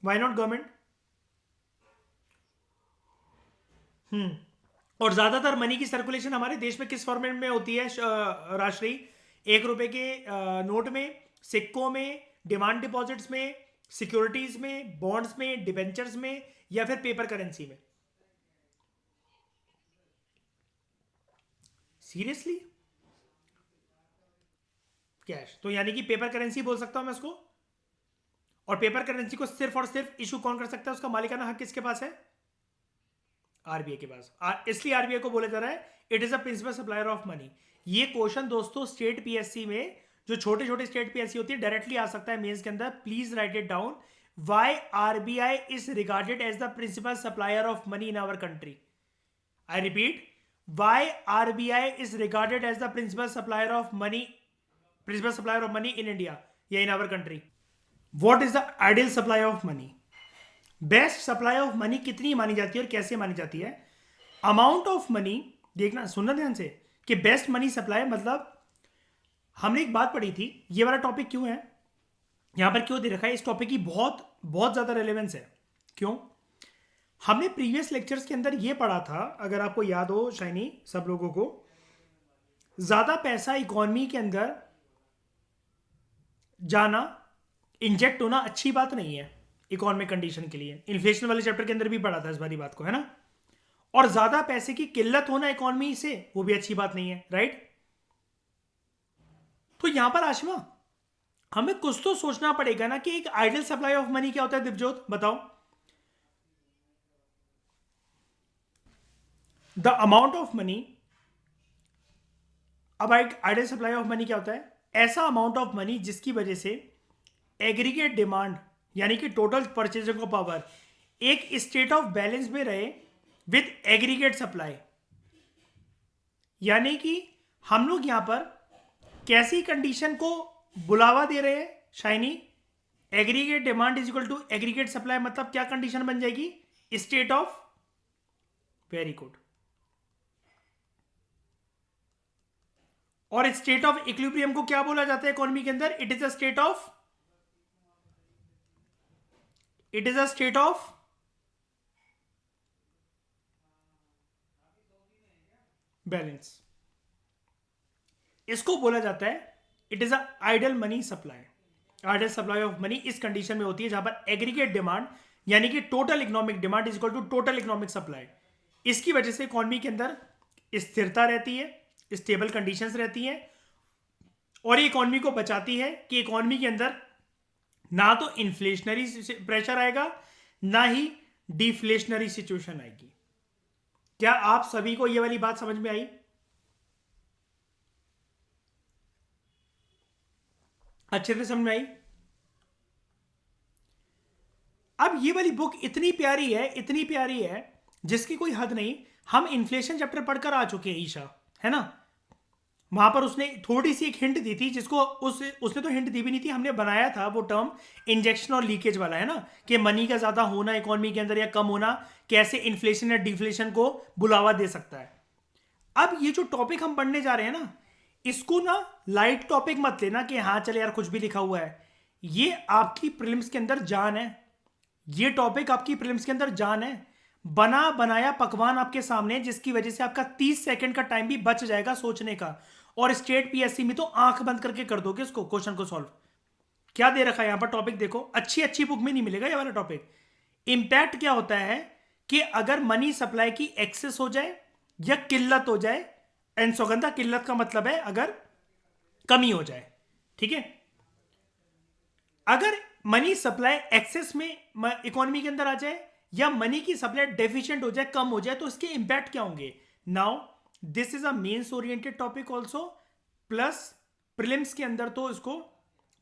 A: Why not government? और ज्यादातर मनी की सर्कुलेशन हमारे देश में किस फॉर्मेट में होती है राष्ट्रीय? 1 रुपए के नोट में, सिक्कों में, डिमांड डिपॉजिट्स में, सिक्योरिटीज में, बॉन्ड्स में, डिबेंचर्स में, या फिर पेपर करेंसी में? सीरियसली? कैश तो यानी कि पेपर करेंसी बोल सकता हूं मैं उसको। और पेपर करेंसी को सिर्फ और सिर्फ इशू कौन कर सकता है? उसका मालिकाना हक किसके पास है? आरबीआई के पास। इसलिए आरबीआई को बोला जा रहा है it is a principal supplier of money. ये क्वेश्चन दोस्तों स्टेट पीएससी में, जो छोटे छोटे स्टेट पीएससी होती है, डायरेक्टली आ सकता है मेंस के अंदर। Please write it down. Why RBI is regarded as the principal supplier of money in our country? I repeat, why RBI is regarded as the principal supplier of money in India या in our country? What is the ideal supply of money? Best supply of money कितनी मानी जाती है और कैसे मानी जाती है? अमाउंट ऑफ मनी, देखना सुनना ध्यान से, कि बेस्ट मनी सप्लाई मतलब, हमने एक बात पढ़ी थी, ये वाला टॉपिक क्यों है यहां पर, क्यों दे रखा है? इस टॉपिक की बहुत बहुत ज्यादा रेलेवेंस है। क्यों? हमने प्रीवियस लेक्चर्स के अंदर ये पढ़ा था, अगर आपको याद हो शाइनी, सब लोगों को, ज्यादा पैसा इकोनॉमी के अंदर जाना, इंजेक्ट होना अच्छी बात नहीं है इकोनॉमिक कंडीशन के लिए। इन्फ्लेशन वाले चैप्टर के अंदर भी पढ़ा था इस बारी बात को, है ना? और ज्यादा पैसे की किल्लत होना इकोनॉमी से, वो भी अच्छी बात नहीं है, राइट? तो यहां पर आशिमा हमें कुछ तो सोचना पड़ेगा ना कि एक आइडियल सप्लाई ऑफ मनी क्या होता है। दिवजोत बताओ। द अमाउंट ऑफ मनी, अब एक आइडियल सप्लाई ऑफ मनी क्या होता है? ऐसा अमाउंट ऑफ मनी जिसकी वजह से एग्रीगेट डिमांड यानी कि टोटल परचेजिंग पावर एक स्टेट ऑफ बैलेंस में रहे विद एग्रीगेट सप्लाई। यानी कि हम लोग यहां पर कैसी कंडीशन को बुलावा दे रहे हैं Shiny? Aggregate demand is equal to aggregate supply, मतलब क्या कंडीशन बन जाएगी? State of, very good. और स्टेट ऑफ इक्विलिब्रियम को क्या बोला जाता है इकोनॉमी के अंदर? It is a state of, it is a state of balance. इसको बोला जाता है it is a idle money supply. Idle supply of money इस कंडीशन में होती है जहां पर एग्रीगेट डिमांड यानी कि total economic demand is equal to total economic supply. इसकी वजह से इकोनॉमी के अंदर स्थिरता रहती है, स्टेबल कंडीशंस रहती हैं, और ये इकोनॉमी को बचाती है कि इकोनॉमी के अंदर ना तो इन्फ्लेशनरी प्रेशर आएगा ना ही डिफ्लेशनरी सिचुएशन आएगी। क्या आप सभी को ये वाली बात समझ में आई? अच्छे से समझ में आई? अब ये वाली बुक इतनी प्यारी है, इतनी प्यारी है जिसकी कोई हद नहीं। हम इन्फ्लेशन चैप्टर पढ़कर आ चुके हैं ईशा, है ना? वहां पर उसने थोड़ी सी एक हिंट दी थी जिसको उसने तो हिंट दी भी नहीं थी, हमने बनाया था वो टर्म इंजेक्शन और लीकेज वाला, है ना? कि मनी का ज्यादा होना इकोनॉमी के अंदर या कम होना कैसे इन्फ्लेशन या डिफ्लेशन को बुलावा दे सकता है। अब ये जो टॉपिक हम पढ़ने जा रहे हैं ना, इसको ना लाइट टॉपिक मत लेना कि हाँ चले यार कुछ भी लिखा हुआ है। ये आपकी प्रीलिम्स के अंदर जान है, ये टॉपिक आपकी प्रीलिम्स के अंदर जान है। बना बनाया पकवान आपके सामने, जिसकी वजह से आपका 30 सेकंड का टाइम भी बच जाएगा सोचने का। और स्टेट पीएससी में तो आंख बंद करके कर दोगे इसको, क्वेश्चन को सॉल्व। क्या दे रखा है यहां पर टॉपिक देखो, अच्छी अच्छी बुक में नहीं मिलेगा ये वाला टॉपिक। इंपैक्ट क्या होता है कि अगर मनी सप्लाई की एक्सेस हो जाए या किल्लत हो जाए, एंड सौगंधा किल्लत का मतलब है अगर कमी हो जाए, ठीक है? अगर मनी सप्लाई एक्सेस में इकोनॉमी के अंदर आ जाए या मनी की सप्लाई डेफिशिएंट हो जाए, कम हो जाए, तो इसके इंपैक्ट क्या होंगे? Now this is a mains oriented topic also, plus prelims के अंदर तो इसको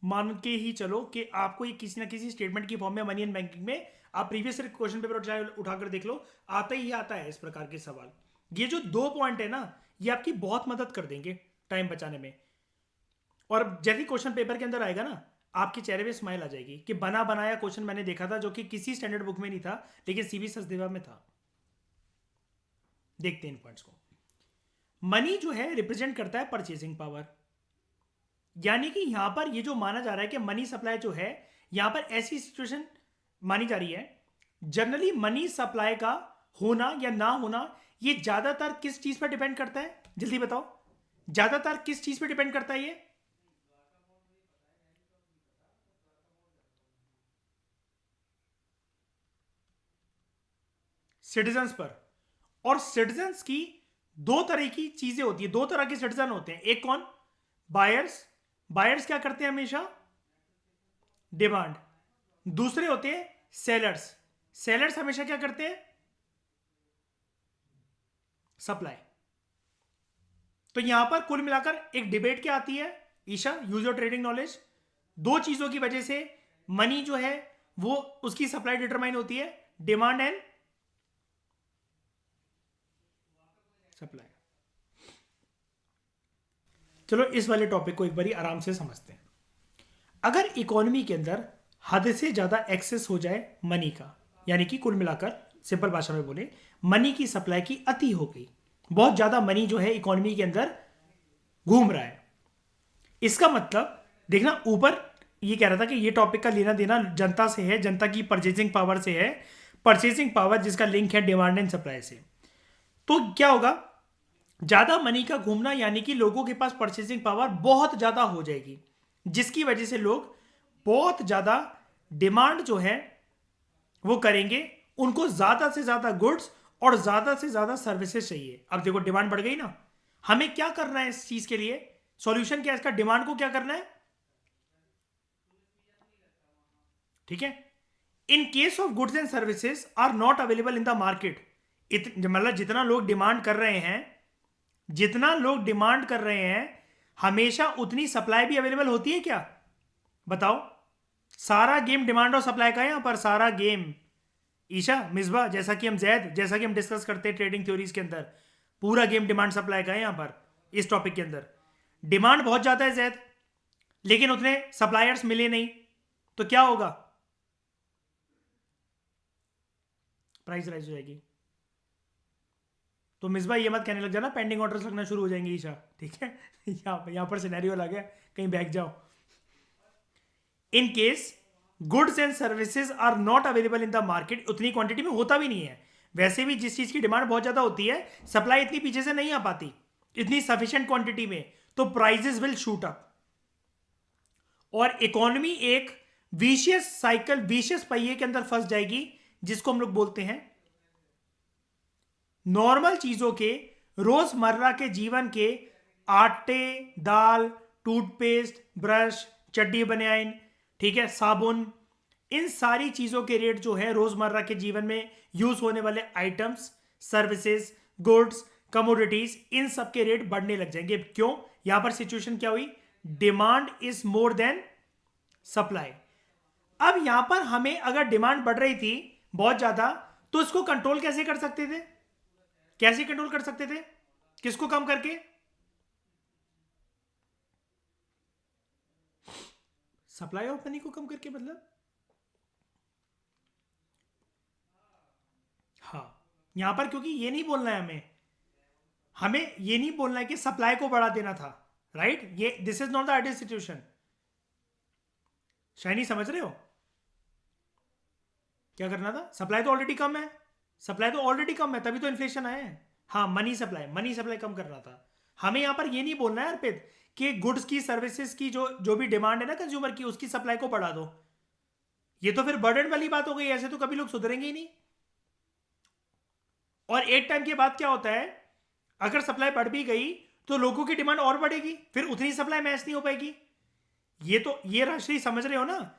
A: मान के ही चलो कि आपको ये किसी ना किसी स्टेटमेंट की फॉर्म में मनी एंड बैंकिंग में, आप प्रीवियस क्वेश्चन पेपर उठाकर देख लो, आता ही आता है इस प्रकार के सवाल। ये जो 2 पॉइंट है ना, ये आपकी बहुत मदद कर देंगे टाइम बचाने में। और जैसे क्वेश्चन पेपर के अंदर आएगा ना, आपके चेहरे पे स्माइल आ जाएगी कि बना बनाया क्वेश्चन मैंने देखा था जो कि किसी स्टैंडर्ड बुक में नहीं था लेकिन सीबी सचदेवा में था। देखते हैं इन पॉइंट्स को। मनी जो है रिप्रेजेंट करता है परचेसिंग पावर, यानी कि यहां पर ये जो माना जा रहा है कि मनी सप्लाई जो है, यहां पर ऐसी सिचुएशन मानी जा रही है, जनरली मनी सप्लाई का होना या ना होना ये ज्यादातर किस चीज पर डिपेंड करता है? जल्दी बताओ, ज्यादातर किस चीज पर डिपेंड करता है ये? सिटीजन्स पर। और सिटीजन्स की 2 तरह की चीजें होती है, 2 तरह के सिटीजन होते हैं। एक कौन? बायर्स। बायर्स क्या करते हैं? हमेशा डिमांड। दूसरे होते हैं सेलर्स। सेलर्स हमेशा क्या करते हैं? सप्लाई। तो यहां पर कुल मिलाकर एक डिबेट क्या आती है Isha? Use your trading knowledge. 2 चीजों की वजह से मनी जो है वो उसकी सप्लाई डिटरमाइन होती है, डिमांड एंड सप्लाई। चलो इस वाले टॉपिक को एक बारी आराम से समझते हैं। अगर इकोनॉमी के अंदर हद से ज्यादा एक्सेस हो जाए मनी का, यानी कि कुल मिलाकर सिंपल भाषा में बोले, मनी की सप्लाई की अति हो गई, बहुत ज्यादा मनी जो है इकोनॉमी के अंदर घूम रहा है, इसका मतलब देखना, ऊपर ये कह रहा था कि ये टॉपिक का लेना देना जनता से है, जनता की परचेसिंग पावर से है, परचेसिंग पावर जिसका लिंक है डिमांड एंड सप्लाई से। तो क्या होगा? ज्यादा मनी का घूमना यानी कि लोगों के पास परचेसिंग पावर बहुत ज्यादा हो जाएगी, जिसकी वजह से लोग बहुत ज्यादा डिमांड जो है वो करेंगे, उनको ज्यादा से ज्यादा गुड्स और ज्यादा से ज्यादा सर्विसेज चाहिए। अब देखो डिमांड बढ़ गई ना, हमें क्या करना है इस चीज के लिए? सॉल्यूशन क्या है इसका? डिमांड को क्या करना है? ठीक है, in case of goods and services are not available in the market, मतलब जितना लोग डिमांड कर रहे हैं, जितना लोग डिमांड कर रहे हैं, हमेशा उतनी सप्लाई भी अवेलेबल होती है क्या? बताओ। सारा गेम डिमांड और सप्लाई का है यहां पर, सारा गेम ईशा मिसबा, जैसा कि हम डिस्कस करते हैं ट्रेडिंग थ्योरीज के अंदर, पूरा गेम डिमांड सप्लाई का है यहां पर इस टॉपिक के अंदर। डिमांड बहुत ज्यादा है जैद, लेकिन उतने सप्लायर्स मिले नहीं, तो क्या होगा? प्राइस राइज हो जाएगी। तो मिसबा ये मत कहने लग जाना पेंडिंग ऑर्डर्स लगना शुरू हो जाएंगे ईशा, ठीक है? यहां पर सिनेरियो लगा है, कहीं बैठ जाओ। In case goods and services are not available in the market, उतनी क्वांटिटी में होता भी नहीं है। वैसे भी जिस चीज की डिमांड बहुत ज्यादा होती है, सप्लाई इतनी पीछे से नहीं आ पाती इतनी सफिशिएंट क्वांटिटी में, तो प्राइजेस विल शूट अप और इकोनॉमी एक विशियस साइकिल, विशियस पहिए के अंदर फंस जाएगी, जिसको हम लोग बोलते हैं नॉर्मल चीजों के, रोजमर्रा के जीवन के, आटे, दाल, टूथपेस्ट, ब्रश, चड्डी बनियान, ठीक है, साबुन, इन सारी चीजों के रेट जो है रोजमर्रा के जीवन में यूज होने वाले आइटम्स, सर्विसेज, गुड्स, कमोडिटीज, इन सब के रेट बढ़ने लग जाएंगे। क्यों? यहां पर सिचुएशन क्या हुई? Demand is more than supply. अब यहां पर हमें अगर डिमांड बढ़ रही थी बहुत ज्यादा, तो इसको कंट्रोल कैसे कर सकते थे? कैसे कंट्रोल कर सकते थे? किसको कम करके? सप्लाई ऑफ मनी को कम करके, मतलब हाँ, यहां पर क्योंकि ये नहीं बोलना है हमें ये नहीं बोलना है कि सप्लाई को बढ़ा देना था, राइट? ये this is not the ideal situation. Shiny समझ रहे हो क्या करना था? सप्लाई तो ऑलरेडी कम है, सप्लाई तो ऑलरेडी कम है, तभी तो इन्फ्लेशन आया है। हाँ, मनी सप्लाई कम करना था हमें। यहां पर ये नहीं बोलना है अर्पित कि गुड्स की, सर्विसेज की जो जो भी डिमांड है ना कंज्यूमर की, उसकी सप्लाई को बढ़ा दो। ये तो फिर बर्डन वाली बात हो गई, ऐसे तो कभी लोग सुधरेंगे ही नहीं। और एक टाइम के बाद क्या होता है, अगर सप्लाई बढ़ भी गई तो लोगों की डिमांड और बढ़ेगी, फिर उतनी सप्लाई मैच नहीं हो पाएगी। ये राशि समझ रहे हो ना?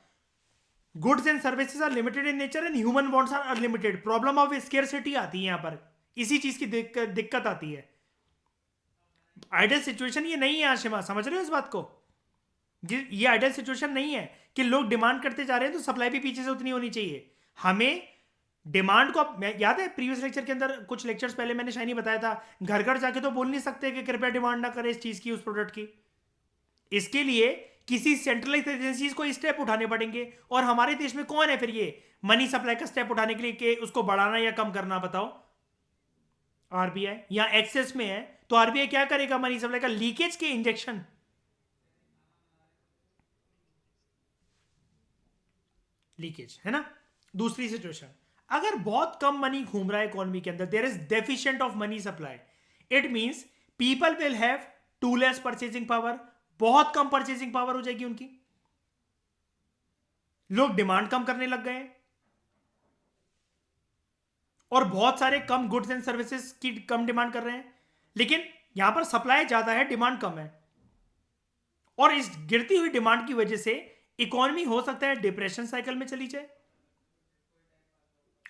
A: Goods and services are limited in nature and human wants are unlimited. Problem of scarcity आती है यहां पर, इसी चीज की दिक्कत आती है। आइडियल सिचुएशन ये नहीं है आशिमा, समझ रहे हो इस बात को? ये आइडियल सिचुएशन नहीं है कि लोग डिमांड करते जा रहे हैं तो सप्लाई भी पीछे से उतनी होनी चाहिए। हमें डिमांड को, मैं याद है प्रीवियस लेक्चर के अंदर, कुछ लेक्चर्स पहले मैंने शाइनी बताया था, घर घर जाके तो बोल नहीं सकते कि कृपया डिमांड ना करें इस चीज की, उस प्रोडक्ट की। इसके लिए किसी सेंट्रलाइज एजेंसीज को स्टेप उठाने पड़ेंगे। और हमारे देश में कौन है फिर ये मनी सप्लाई का स्टेप उठाने के लिए कि उसको बढ़ाना या कम करना? बताओ। आरबीआई या एक्सेस में है, तो आरबीआई क्या करेगा? मनी सप्लाई का लीकेज के इंजेक्शन, लीकेज है ना। दूसरी सिचुएशन, अगर बहुत कम मनी घूम रहा है इकोनॉमी के अंदर, there is deficient of money supply, it means people will have to less purchasing power. बहुत कम परचेजिंग पावर हो जाएगी उनकी, लोग डिमांड कम करने लग गए, और बहुत सारे कम गुड्स एंड सर्विसेज की कम डिमांड कर रहे हैं। लेकिन यहां पर सप्लाई ज्यादा है, डिमांड कम है, और इस गिरती हुई डिमांड की वजह से इकोनॉमी हो सकता है डिप्रेशन साइकिल में चली जाए,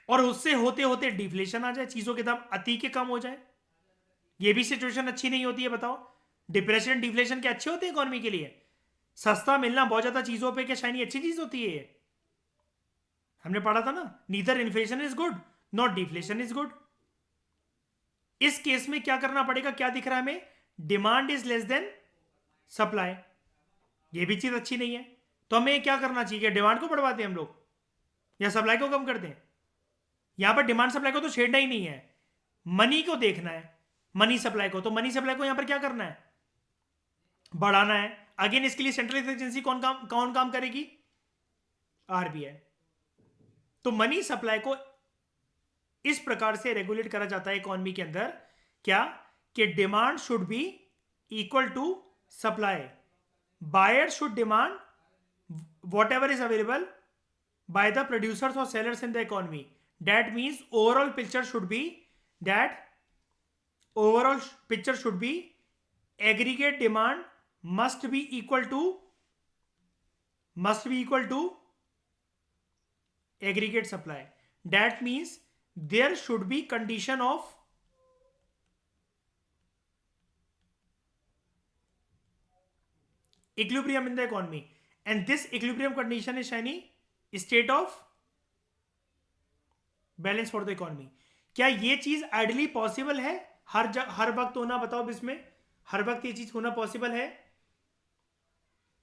A: और उससे होते होते डिफ्लेशन आ जाए, चीजों के दाम अति के कम हो जाए। ये भी सिचुएशन अच्छी नहीं होती है, बताओ। डिप्रेशन, डिफ्लेशन के अच्छे होते हैं इकोनॉमी के लिए? सस्ता मिलना बहुत ज्यादा चीजों पे क्या शाइनी अच्छी चीज होती है? हमने पढ़ा था ना, neither inflation is good not deflation is good. इस केस में क्या करना पड़ेगा? क्या दिख रहा है हमें? Demand is less than supply. ये भी चीज अच्छी नहीं है, तो हमें क्या करना चाहिए? डिमांड को बढ़वाते हैं हम लोग या सप्लाई को कम कर दें? यहां पर डिमांड सप्लाई को तो छेड़ना ही नहीं है, मनी को देखना है, मनी सप्लाई को। तो मनी सप्लाई को यहां पर क्या करना है? बढ़ाना है। अगेन इसके लिए सेंट्रल एजेंसी कौन काम करेगी? आरबीआई। तो मनी सप्लाई को इस प्रकार से रेगुलेट करा जाता है इकोनॉमी के अंदर, क्या? कि demand should be equal to supply. Buyer should demand whatever is available by the producers or sellers in the economy. That means overall picture should be aggregate demand must be equal to aggregate supply. That means there should be condition of equilibrium in the economy, and this equilibrium condition is shiny state of balance for the economy. क्या ये चीज ideally possible है? हर वक्त होना, बताओ इसमें हर वक्त ये चीज होना पॉसिबल है?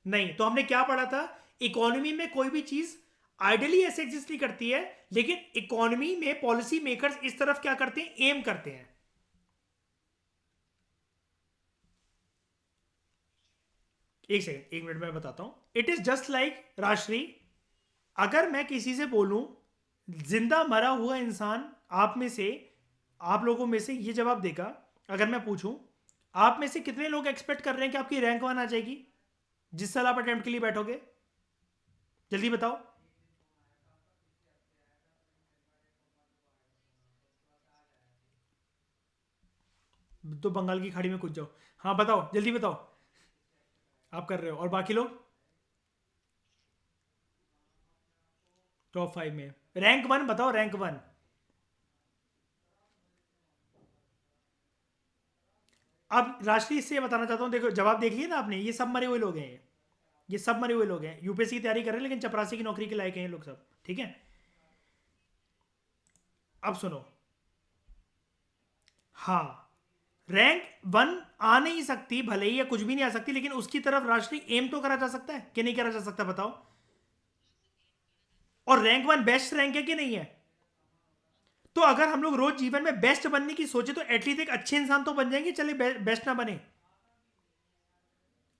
A: नहीं। तो हमने क्या पढ़ा था? इकोनॉमी में कोई भी चीज आइडियली ऐसे एग्जिस्ट नहीं करती है, लेकिन इकोनॉमी में पॉलिसी मेकर्स इस तरफ क्या करते हैं, एम करते हैं। एक सेकंड, एक मिनट में बताता हूं। It is just like Rajshree, अगर मैं किसी से बोलूं जिंदा मरा हुआ इंसान आप में से, आप लोगों में से ये जवाब देगा, अगर मैं पूछूं आप में से कितने लोग एक्सपेक्ट कर रहे हैं कि आपकी रैंक 1 आ जाएगी जिस साल आप अटेम्प्ट के लिए बैठोगे? जल्दी बताओ। तो बंगाल की खाड़ी में कूद जाओ। हाँ बताओ, जल्दी बताओ। आप कर रहे हो, और बाकी लोग? टॉप 5 में रैंक 1 बताओ, रैंक 1। अब राष्ट्रीय इससे बताना चाहता हूँ, देखो जवाब देख लिया ना आपने, ये सब मरे हुए लोग हैं, ये सब मरे हुए लोग हैं, यूपीएससी की तैयारी कर रहे हैं लेकिन चपरासी की नौकरी के लायक हैं ये लोग सब, ठीक है? अब सुनो। हाँ, रैंक 1 आ नहीं सकती भले ही, या कुछ भी नहीं आ सकती, लेकिन उसकी तरफ राष्ट्रीय एम तो करा जा सकता है कि नहीं करा जा सकता, बताओ? और रैंक 1 बेस्ट रैंक है कि नहीं है? तो अगर हम लोग रोज जीवन में बेस्ट बनने की सोचे तो एटलीस्ट एक अच्छे इंसान तो बन जाएंगे, चले बेस्ट ना बने।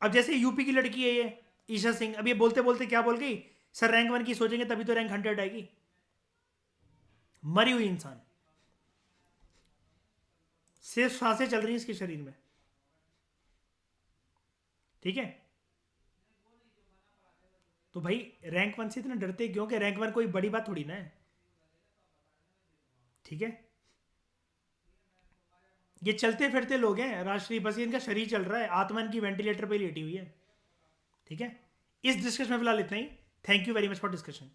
A: अब जैसे यूपी की लड़की है ये ईशा सिंह, अब ये बोलते बोलते क्या बोल गई, सर रैंक 1 की सोचेंगे तभी तो रैंक 100 आएगी। मरी हुई इंसान, सिर्फ सांसें चल रही हैं इसके शरीर में, ठीक है? तो भाई रैंक 1 से इतना डरते क्यों? कि रैंक 1 कोई बड़ी बात थोड़ी ना है, ठीक है? ये चलते फिरते लोग हैं राष्ट्रीय, बस इनका शरीर चल रहा है, आत्मा इनकी वेंटिलेटर पे लेटी हुई है, ठीक है? इस डिस्कशन में फिलहाल इतना ही। Thank you very much for discussion.